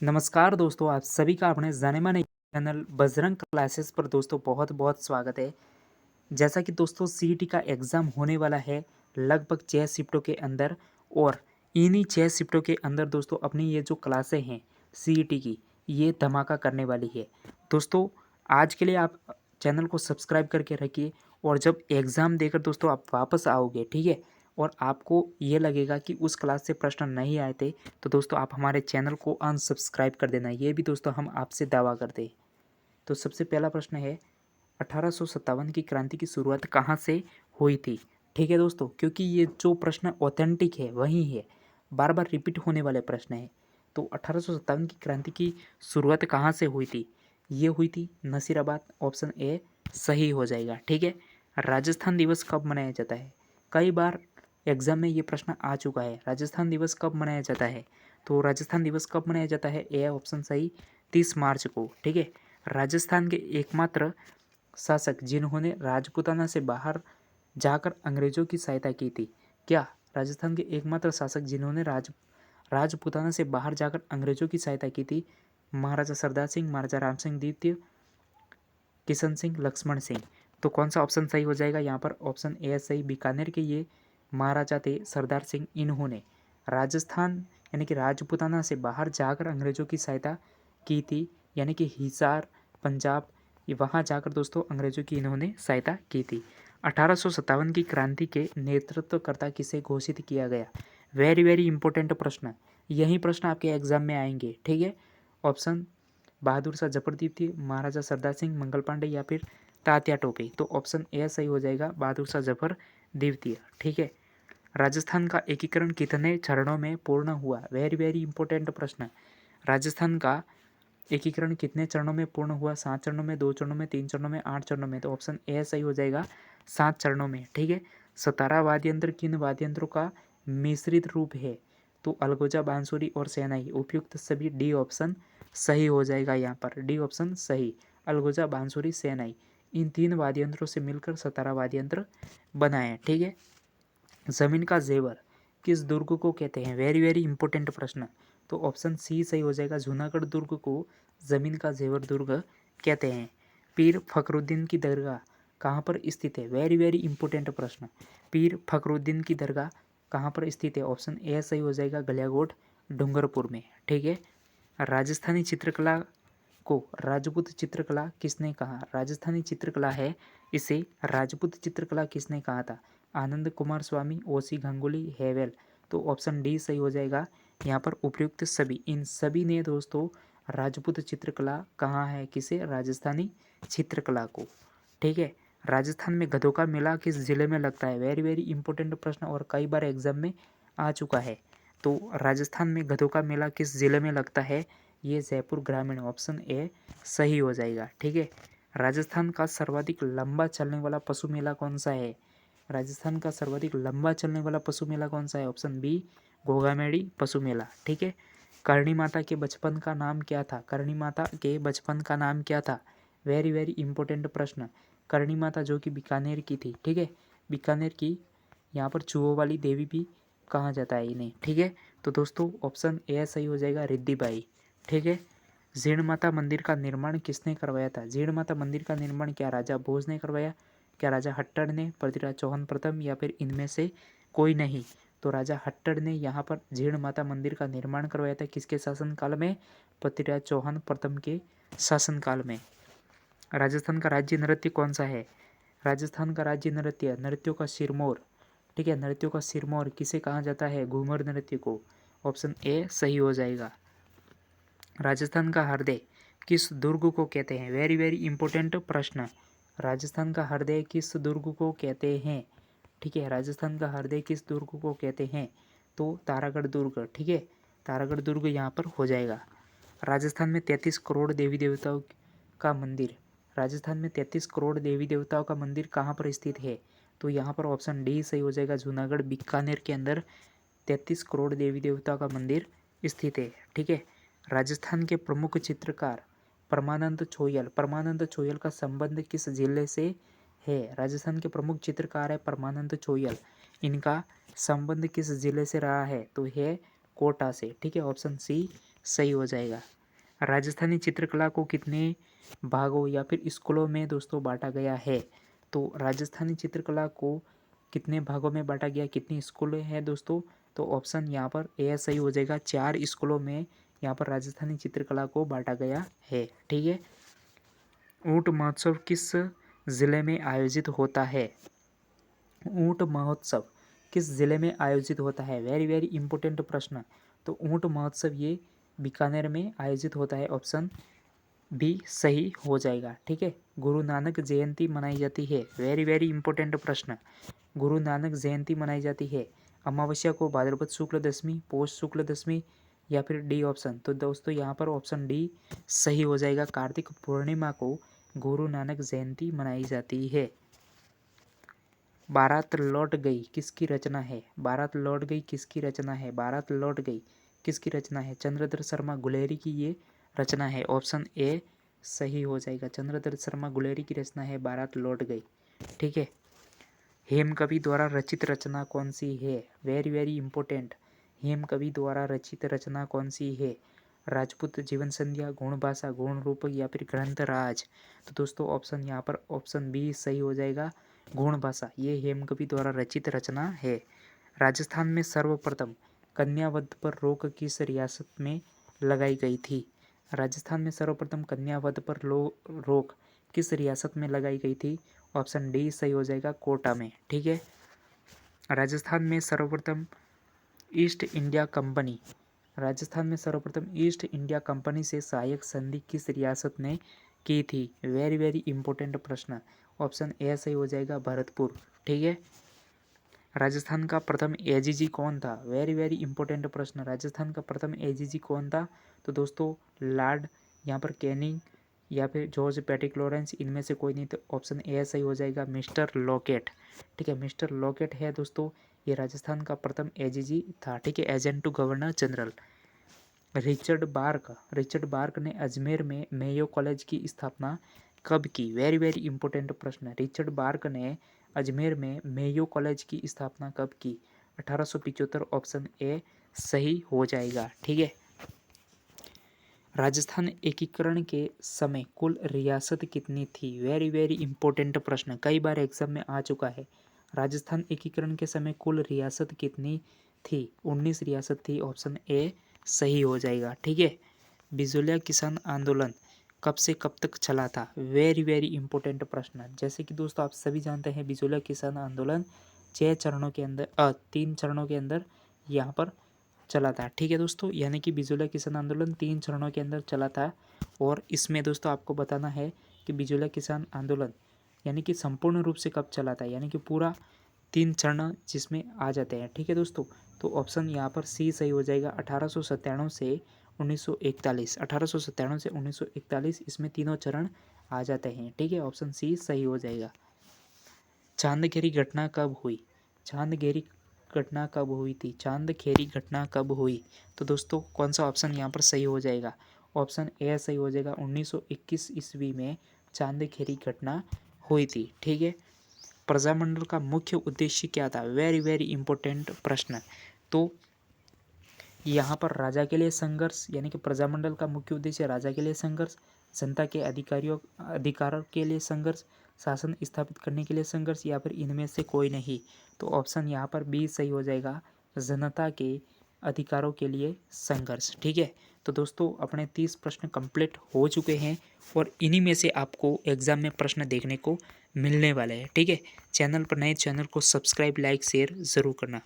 नमस्कार दोस्तों, आप सभी का अपने जाने-माने चैनल बजरंग क्लासेस पर दोस्तों बहुत-बहुत स्वागत है। जैसा कि दोस्तों सीईटी का एग्ज़ाम होने वाला है लगभग 6 शिफ्टों के अंदर और इन्हीं 6 शिफ्टों के अंदर दोस्तों अपनी ये जो क्लासें हैं सीईटी की, ये धमाका करने वाली है। दोस्तों आज के लिए आप चैनल को सब्सक्राइब करके रखिए और जब एग्ज़ाम देकर दोस्तों आप वापस आओगे, ठीक है? और आपको ये लगेगा कि उस क्लास से प्रश्न नहीं आए थे, तो दोस्तों आप हमारे चैनल को अनसब्सक्राइब कर देना। ये भी दोस्तों हम आपसे दावा करते हैं। तो सबसे पहला प्रश्न है 1857 की क्रांति की शुरुआत कहाँ से हुई थी? ठीक है दोस्तों, क्योंकि ये जो प्रश्न ऑथेंटिक है वही है, बार बार रिपीट होने वाले प्रश्न है। तो 1857 की क्रांति की शुरुआत कहाँ से हुई थी? ये हुई थी नसीराबाद। ऑप्शन ए सही हो जाएगा। ठीक है। राजस्थान दिवस कब मनाया जाता है? कई बार एग्जाम में ये प्रश्न आ चुका है, राजस्थान दिवस कब मनाया जाता है? तो राजस्थान दिवस कब मनाया जाता है? ए ऑप्शन सही, 30 मार्च को। ठीक है। राजस्थान के एकमात्र शासक जिन्होंने राजपूताना से बाहर जाकर अंग्रेजों की सहायता की थी। क्या राजस्थान के एकमात्र शासक जिन्होंने राजपूताना से बाहर जाकर अंग्रेजों की सहायता की थी? महाराजा सरदार सिंह, महाराजा राम सिंह द्वितीय, किशन सिंह, लक्ष्मण सिंह। तो कौन सा ऑप्शन सही हो जाएगा यहाँ पर? ऑप्शन ए सही, बीकानेर के ये महाराजा थे सरदार सिंह। इन्होंने राजस्थान यानी कि राजपूताना से बाहर जाकर अंग्रेजों की सहायता की थी, यानी कि हिसार पंजाब, ये वहाँ जाकर दोस्तों अंग्रेजों की इन्होंने सहायता की थी। 1857 की क्रांति के नेतृत्वकर्ता किसे घोषित किया गया? वेरी वेरी इंपॉर्टेंट प्रश्न, यही प्रश्न आपके एग्जाम में आएंगे। ठीक है। ऑप्शन बहादुर शाह जफर द्वितीय, महाराजा सरदार सिंह, मंगल पांडे या फिर तात्या टोपे। तो ऑप्शन ए सही हो जाएगा, बहादुर शाह जफर द्वितीय। ठीक है। राजस्थान का एकीकरण कितने चरणों में पूर्ण हुआ? वेरी वेरी इंपॉर्टेंट प्रश्न। राजस्थान का एकीकरण कितने चरणों में पूर्ण हुआ? 7 चरणों में, 2 चरणों में, 3 चरणों में, 8 चरणों में। तो ऑप्शन ए सही हो जाएगा, 7 चरणों में। ठीक है। 17 वाद्य यंत्र किन वाद्य यंत्रों का मिश्रित रूप है? तो अलगोजा, बांसुरी और शहनाई। उपयुक्त सभी, डी ऑप्शन सही हो जाएगा यहाँ पर, डी ऑप्शन सही। अलगोजा, बांसुरी, शहनाई, इन 3 वाद्य यंत्रों से मिलकर 17 वाद्य यंत्र बनाए। ठीक है। जमीन का जेवर किस दुर्ग को कहते हैं? वेरी वेरी इंपॉर्टेंट प्रश्न। तो ऑप्शन सी सही हो जाएगा, जूनागढ़ दुर्ग को जमीन का जेवर दुर्ग कहते हैं। पीर फखरुद्दीन की दरगाह कहाँ पर स्थित है? वेरी वेरी इंपॉर्टेंट प्रश्न। पीर फखरुद्दीन की दरगाह कहाँ पर स्थित है? ऑप्शन ए सही हो जाएगा, गलियाकोट डूंगरपुर में। ठीक है। राजस्थानी चित्रकला को राजपूत चित्रकला किसने कहा? राजस्थानी चित्रकला है, इसे राजपूत चित्रकला किसने कहा था? आनंद कुमार स्वामी, ओसी गांगुली, हेवेल। तो ऑप्शन डी सही हो जाएगा यहाँ पर, उपयुक्त सभी। इन सभी ने दोस्तों राजपूत चित्रकला कहा है किसे? राजस्थानी चित्रकला को। ठीक है। राजस्थान में गधों का मेला किस जिले में लगता है? वेरी वेरी इंपॉर्टेंट प्रश्न और कई बार एग्जाम में आ चुका है। तो राजस्थान में गधों का मेला किस जिले में लगता है? ये जयपुर ग्रामीण। ऑप्शन ए सही हो जाएगा। ठीक है। राजस्थान का सर्वाधिक लंबा चलने वाला पशु मेला कौन सा है? राजस्थान का सर्वाधिक लंबा चलने वाला पशु मेला कौन सा है? ऑप्शन बी घोगामेड़ी पशु मेला। ठीक है। करणी माता के बचपन का नाम क्या था? करणी माता के बचपन का नाम क्या था? वेरी वेरी इंपॉर्टेंट प्रश्न। करणी माता जो कि बीकानेर की थी। ठीक है। बीकानेर की यहाँ पर चूहों वाली देवी भी कहा जाता है इन्हें। ठीक है। तो दोस्तों ऑप्शन ए सही हो जाएगा, रिद्धि बाई। ठीक है। जीर्ण माता मंदिर का निर्माण किसने करवाया था? जीर्ण माता मंदिर का निर्माण क्या राजा भोज ने करवाया, क्या राजा हट्टड़ ने, पृथ्वीराज चौहान प्रथम या फिर इनमें से कोई नहीं? तो राजा हट्टड़ ने यहाँ पर जीर्ण माता मंदिर का निर्माण करवाया था। किसके शासनकाल में? पृथ्वीराज चौहान प्रथम के शासनकाल में। राजस्थान का राज्य नृत्य कौन सा है? राजस्थान का राज्य नृत्य नृत्यों का सिरमौर। ठीक है। नृत्यों का सिरमौर किसे कहा जाता है? घूमर नृत्य को। ऑप्शन ए सही हो जाएगा। राजस्थान का हृदय किस दुर्ग को कहते हैं? वेरी वेरी इंपॉर्टेंट प्रश्न। राजस्थान का हृदय किस दुर्ग को कहते हैं? ठीक है। राजस्थान का हृदय किस दुर्ग को कहते हैं? तो तारागढ़ दुर्ग। ठीक है। तारागढ़ दुर्ग यहाँ पर हो जाएगा। राजस्थान में 33 करोड़ देवी देवताओं का मंदिर, राजस्थान में 33 करोड़ देवी देवताओं का मंदिर कहाँ पर स्थित है? तो यहाँ पर ऑप्शन डी सही हो जाएगा, जूनागढ़ बीकानेर के अंदर 33 करोड़ देवी देवताओं का मंदिर स्थित है। ठीक है। राजस्थान के प्रमुख चित्रकार परमानंद छोयल, परमानंद छोयल का संबंध किस जिले से है? राजस्थान के प्रमुख चित्रकार है परमानंद छोयल, इनका संबंध किस जिले से रहा है? तो है कोटा से। ठीक है। ऑप्शन सी सही हो जाएगा। राजस्थानी चित्रकला को कितने भागों या फिर स्कूलों में दोस्तों बांटा गया है? तो राजस्थानी चित्रकला को कितने भागों में बांटा गया, कितनी स्कूलें हैं दोस्तों? तो ऑप्शन यहाँ पर ए सही हो जाएगा। 4 स्कूलों में यहाँ पर राजस्थानी चित्रकला को बांटा गया है। ठीक है। ऊंट महोत्सव किस जिले में आयोजित होता है? ऊंट महोत्सव किस जिले में आयोजित होता है? वेरी वेरी इंपॉर्टेंट प्रश्न। तो ऊंट महोत्सव ये बीकानेर में आयोजित होता है। ऑप्शन बी सही हो जाएगा। ठीक है। गुरु नानक जयंती मनाई जाती है। वेरी वेरी इंपॉर्टेंट प्रश्न। गुरु नानक जयंती मनाई जाती है अमावस्या को, भाद्रपद शुक्ल दशमी, पौष शुक्ल दशमी, या फिर डी ऑप्शन? तो दोस्तों यहाँ पर ऑप्शन डी सही हो जाएगा। कार्तिक पूर्णिमा को गुरु नानक जयंती मनाई जाती है। बारात लौट गई किसकी रचना है? बारात लौट गई किसकी रचना है? बारात लौट गई किसकी रचना है? चंद्रधर शर्मा गुलेरी की ये रचना है। ऑप्शन ए सही हो जाएगा। चंद्रधर शर्मा गुलेरी की रचना है बारात लौट गई। ठीक है। हेमकवि द्वारा रचित रचना कौन सी है? Very very important. हेमकवि द्वारा रचित रचना कौन सी है? राजपूत जीवन संध्या, गुण भाषा, गुण रूप, या फिर ग्रंथराज? तो दोस्तों ऑप्शन यहाँ पर ऑप्शन बी सही हो जाएगा। गुण भाषा ये हेमकवि द्वारा रचित रचना है। राजस्थान में सर्वप्रथम कन्यावध पर रोक किस रियासत में लगाई गई थी? राजस्थान में सर्वप्रथम कन्यावध पर रोक किस रियासत में लगाई गई थी? ऑप्शन डी सही हो जाएगा। कोटा में। ठीक है। राजस्थान में सर्वप्रथम ईस्ट इंडिया कंपनी राजस्थान में सर्वप्रथम ईस्ट इंडिया कंपनी से सहायक संधि किस रियासत ने की थी? वेरी वेरी इंपॉर्टेंट प्रश्न। ऑप्शन ए सही हो जाएगा। भरतपुर। ठीक है। राजस्थान का प्रथम एजीजी कौन था? वेरी वेरी इंपॉर्टेंट प्रश्न। राजस्थान का प्रथम एजीजी कौन था? तो दोस्तों लॉर्ड यहाँ पर कैनिंग या फिर जॉर्ज पैट्रिक लॉरेंस, इनमें से कोई नहीं। तो ऑप्शन ए सही हो जाएगा। Mister locket. ठीक है। मिस्टर लॉकेट है दोस्तों, ये राजस्थान का प्रथम एजीजी था। ठीक है। Agent to governor general. Richard Bourke ने अजमेर में मेयो कॉलेज की स्थापना कब की? वेरी वेरी इंपॉर्टेंट प्रश्न। रिचर्ड बार्क ने अजमेर में मेयो कॉलेज की स्थापना कब की? 1875। ऑप्शन ए सही हो जाएगा। ठीक है। राजस्थान एकीकरण के समय कुल रियासत कितनी थी? वेरी वेरी इंपॉर्टेंट प्रश्न, कई बार एग्जाम में आ चुका है। राजस्थान एकीकरण के समय कुल रियासत कितनी थी? 19 रियासत थी। ऑप्शन ए सही हो जाएगा। ठीक है। बिजोलिया किसान आंदोलन कब से कब तक चला था? वेरी वेरी इंपॉर्टेंट प्रश्न। जैसे कि दोस्तों आप सभी जानते हैं बिजोलिया किसान आंदोलन 3 चरणों के अंदर यहाँ पर चला था। ठीक है दोस्तों, यानी कि बिजोलिया किसान आंदोलन 3 चरणों के अंदर चला था। और इसमें दोस्तों आपको बताना है कि बिजोलिया किसान आंदोलन यानी कि संपूर्ण रूप से कब चला था, यानी कि पूरा 3 चरण जिसमें आ जाते हैं। ठीक है दोस्तों, तो ऑप्शन यहाँ पर सी सही हो जाएगा। 1897 से 1941, 1897 से 1941 इसमें तीनों चरण आ जाते हैं। ठीक है। ऑप्शन सी सही हो जाएगा। चांदखेरी घटना कब हुई? चांदखेरी घटना कब हुई थी? चांदखेरी घटना कब हुई? तो दोस्तों कौन सा ऑप्शन यहाँ पर सही हो जाएगा? ऑप्शन ए सही हो जाएगा। 1921 ईस्वी में चांदखेरी घटना हुई थी। ठीक है। प्रजामंडल का मुख्य उद्देश्य क्या था? वेरी वेरी इंपॉर्टेंट प्रश्न। तो यहाँ पर राजा के लिए संघर्ष, यानी कि प्रजामंडल का मुख्य उद्देश्य राजा के लिए संघर्ष, जनता के अधिकारों के लिए संघर्ष, शासन स्थापित करने के लिए संघर्ष, या फिर इनमें से कोई नहीं। तो ऑप्शन यहाँ पर बी सही हो जाएगा। जनता के अधिकारों के लिए संघर्ष। ठीक है। तो दोस्तों अपने 30 प्रश्न कंप्लीट हो चुके हैं और इन्हीं में से आपको एग्जाम में प्रश्न देखने को मिलने वाले हैं। ठीक है। चैनल पर नए, चैनल को सब्सक्राइब, लाइक, शेयर ज़रूर करना।